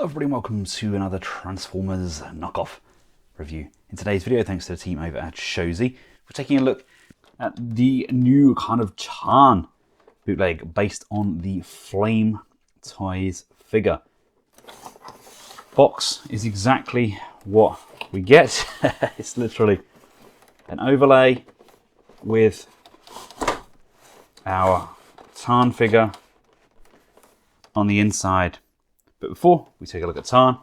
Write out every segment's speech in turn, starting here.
Everybody, welcome to another Transformers knockoff review. In today's video, thanks to the team over at ShowZ, we're taking a look at the new kind of Tarn bootleg based on the Flame Toys figure. Box is exactly what we get. It's literally an overlay with our Tarn figure on the inside. But before we take a look at Tarn,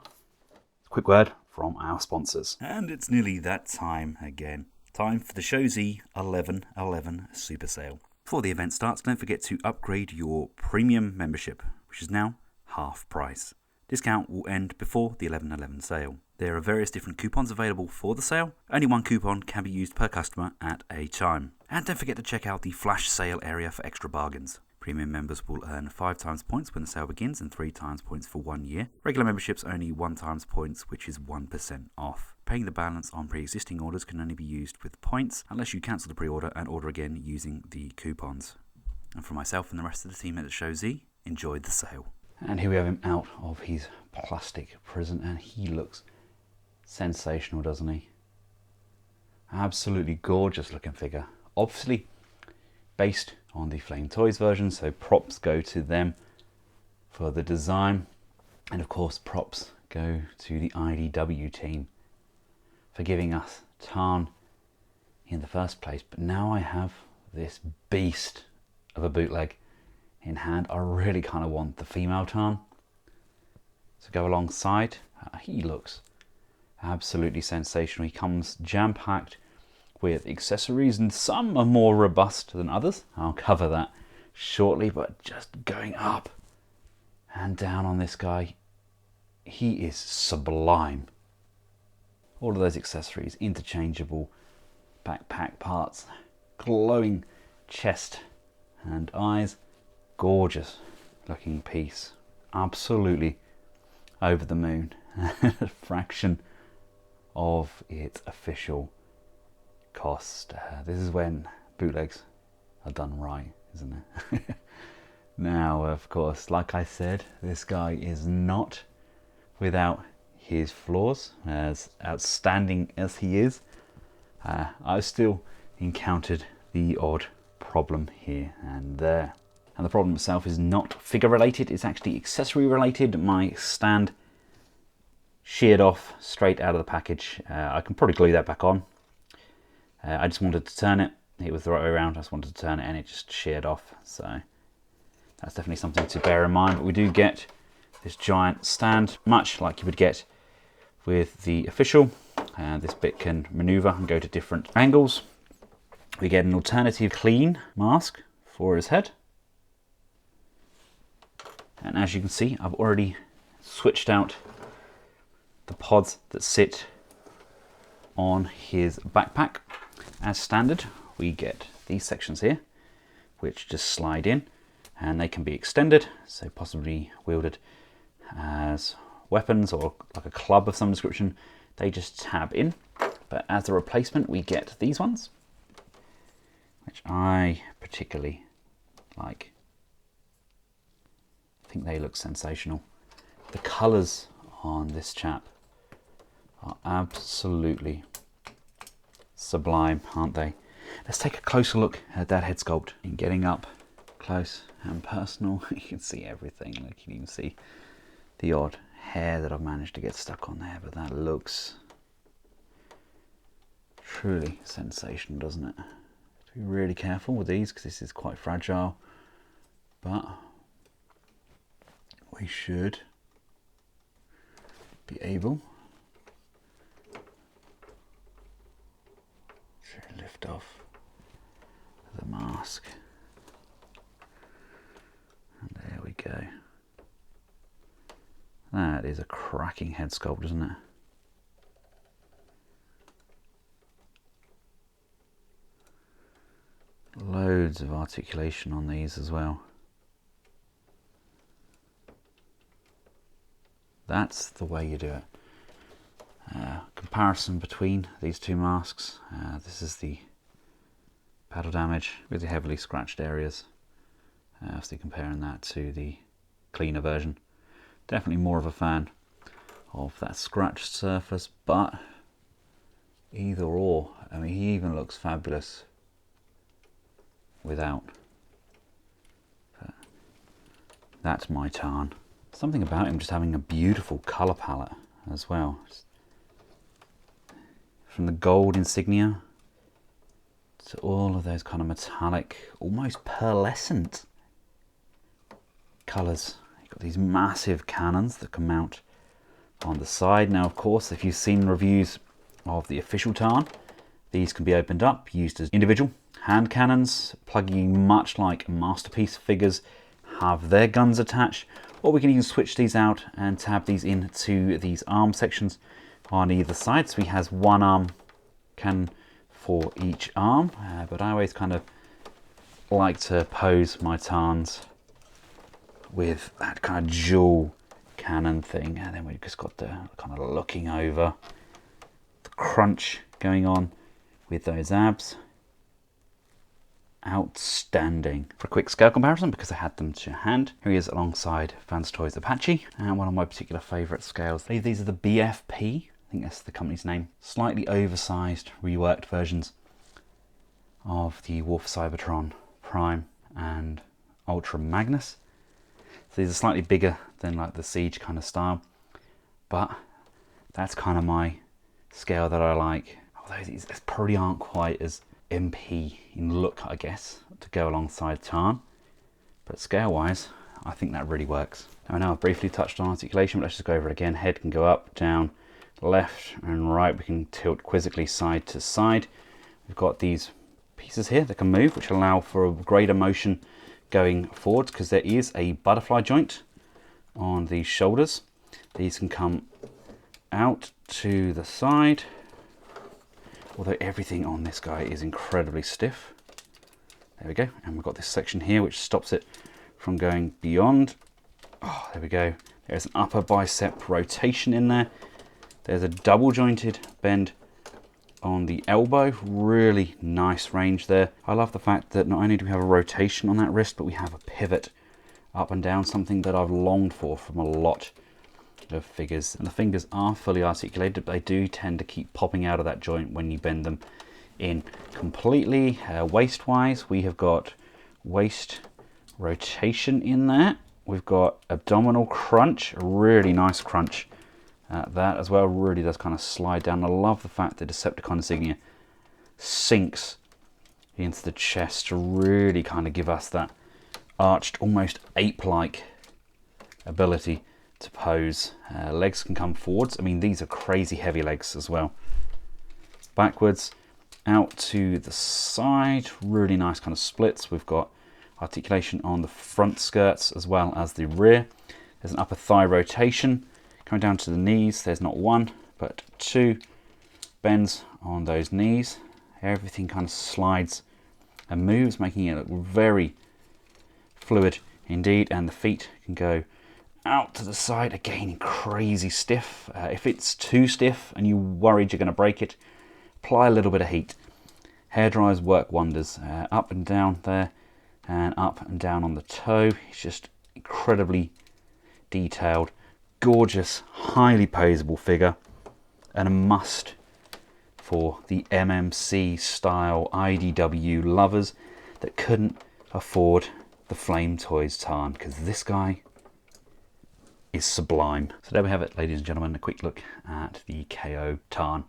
a quick word from our sponsors. And it's nearly that time again. Time for the ShowZ 11/11 Super Sale. Before the event starts, don't forget to upgrade your premium membership, which is now half price. Discount will end before the 11/11 sale. There are various different coupons available for the sale. Only one coupon can be used per customer at a time. And don't forget to check out the flash sale area for extra bargains. Premium members will earn 5 times points when the sale begins and 3 times points for 1 year. Regular memberships only 1 times points, which is 1% off. Paying the balance on pre-existing orders can only be used with points unless you cancel the pre-order and order again using the coupons. And for myself and the rest of the team at the ShowZ, enjoy the sale. And here we have him out of his plastic prison, and he looks sensational, doesn't he? Absolutely gorgeous looking figure. Obviously based on the Flame Toys version, so props go to them for the design, and of course props go to the IDW team for giving us Tarn in the first place. But now I have this beast of a bootleg in hand. I really kind of want the female Tarn to go alongside. He looks absolutely sensational. He comes jam-packed with accessories, and some are more robust than others. I'll cover that shortly, but just going up and down on this guy, he is sublime. All of those accessories, interchangeable backpack parts, glowing chest and eyes, gorgeous looking piece, absolutely over the moon. A fraction of its official cost. This is when bootlegs are done right, isn't it? Now, of course, like I said, this guy is not without his flaws. As outstanding as he is, I've still encountered the odd problem here and there. And the problem itself is not figure related, it's actually accessory related. My stand sheared off straight out of the package. I can probably glue that back on. I just wanted to turn it. It was the right way around. I just wanted to turn it and it just sheared off. So that's definitely something to bear in mind. But we do get this giant stand, much like you would get with the official. This bit can maneuver and go to different angles. We get an alternative clean mask for his head. And as you can see, I've already switched out the pods that sit on his backpack. As standard, we get these sections here, which just slide in, and they can be extended, so possibly wielded as weapons or like a club of some description. They just tab in. But as a replacement, we get these ones, which I particularly like. I think they look sensational. The colours on this chap are absolutely sublime, aren't they? Let's take a closer look at that head sculpt. And getting up close and personal, you can see everything. Like, you can even see the odd hair that I've managed to get stuck on there, but that looks truly sensational, doesn't it? To be really careful with these because this is quite fragile, but we should be able to lift off the mask, and there we go. That is a cracking head sculpt, isn't it? Loads of articulation on these as well. That's the way you do it. Comparison between these two masks. This is the paddle damage with the heavily scratched areas. So comparing that to the cleaner version. Definitely more of a fan of that scratched surface, but either or, I mean, he even looks fabulous without. But that's my Tarn. Something about him just having a beautiful colour palette as well. From the gold insignia to all of those kind of metallic, almost pearlescent colours. You've got these massive cannons that can mount on the side. Now, of course, if you've seen reviews of the official Tarn, these can be opened up, used as individual hand cannons, plugging much like Masterpiece figures have their guns attached, or we can even switch these out and tab these into these arm sections on either side. So he has one arm cannon for each arm, but I always kind of like to pose my Tarns with that kind of dual cannon thing, and then we've just got the kind of looking over, the crunch going on with those abs. Outstanding. For a quick scale comparison, because I had them to hand, here he is alongside Fans Toys Apache, and one of my particular favourite scales. These are the BFP, I think that's the company's name. Slightly oversized, reworked versions of the Wolf Cybertron Prime and Ultra Magnus. So these are slightly bigger than like the Siege kind of style, but that's kind of my scale that I like. Although these probably aren't quite as MP in look, I guess, to go alongside Tarn, but scale wise I think that really works. Now I've briefly touched on articulation, but let's just go over it again. Head can go up, down, left and right. We can tilt quizzically side to side. We've got these pieces here that can move, which allow for a greater motion going forwards, because there is a butterfly joint on the shoulders. These can come out to the side, although everything on this guy is incredibly stiff. There we go, and we've got this section here which stops it from going beyond. Oh, there we go. There's an upper bicep rotation in there. There's a double jointed bend on the elbow. Really nice range there. I love the fact that not only do we have a rotation on that wrist, but we have a pivot up and down, something that I've longed for from a lot of figures. And the fingers are fully articulated, but they do tend to keep popping out of that joint when you bend them in completely. Waist wise, we have got waist rotation in there. We've got abdominal crunch, a really nice crunch. That as well really does kind of slide down. I love the fact that Decepticon insignia sinks into the chest to really kind of give us that arched, almost ape-like ability to pose. Legs can come forwards. I mean, these are crazy heavy legs as well. Backwards, out to the side, really nice kind of splits. We've got articulation on the front skirts as well as the rear. There's an upper thigh rotation. Coming down to the knees, there's not one, but two bends on those knees. Everything kind of slides and moves, making it look very fluid indeed. And the feet can go out to the side, again crazy stiff. If it's too stiff and you're worried you're going to break it, apply a little bit of heat. Hair dryers work wonders. Up and down there, and up and down on the toe. It's just incredibly detailed. Gorgeous, highly poseable figure, and a must for the MMC style IDW lovers that couldn't afford the Flame Toys Tarn, because this guy is sublime. So there we have it, ladies and gentlemen, a quick look at the KO Tarn.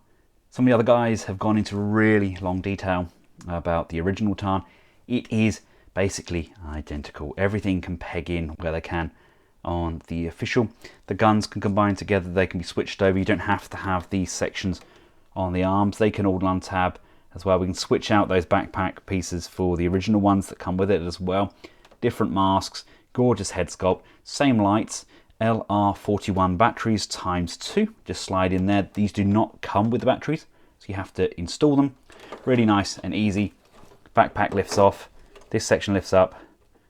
Some of the other guys have gone into really long detail about the original Tarn. It is basically identical. Everything can peg in where they can on the official. The guns can combine together, they can be switched over. You don't have to have these sections on the arms. They can all untab as well. We can switch out those backpack pieces for the original ones that come with it as well. Different masks, gorgeous head sculpt, same lights, LR41 batteries ×2, just slide in there. These do not come with the batteries, so you have to install them. Really nice and easy. Backpack lifts off, this section lifts up.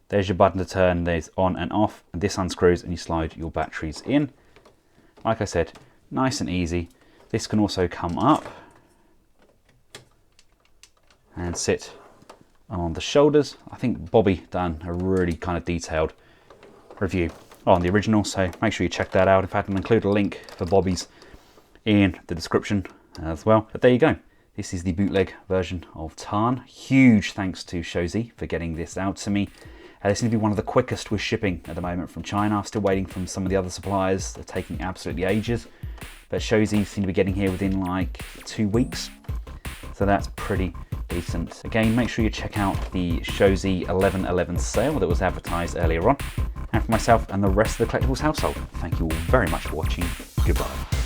There's your button to turn, there's on and off, and this unscrews and you slide your batteries in. Like I said, nice and easy. This can also come up and sit on the shoulders. I think Bobby done a really kind of detailed review on the original, so make sure you check that out. In fact, I'll include a link for Bobby's in the description as well. But there you go. This is the bootleg version of Tarn. Huge thanks to ShowZ for getting this out to me. This seems to be one of the quickest with shipping at the moment from China. I'm still waiting from some of the other suppliers. They're taking absolutely ages. But ShowZ seem to be getting here within like 2 weeks. So that's pretty decent. Again, make sure you check out the ShowZ 11/11 sale that was advertised earlier on. And for myself and the rest of the collectibles household, thank you all very much for watching. Goodbye.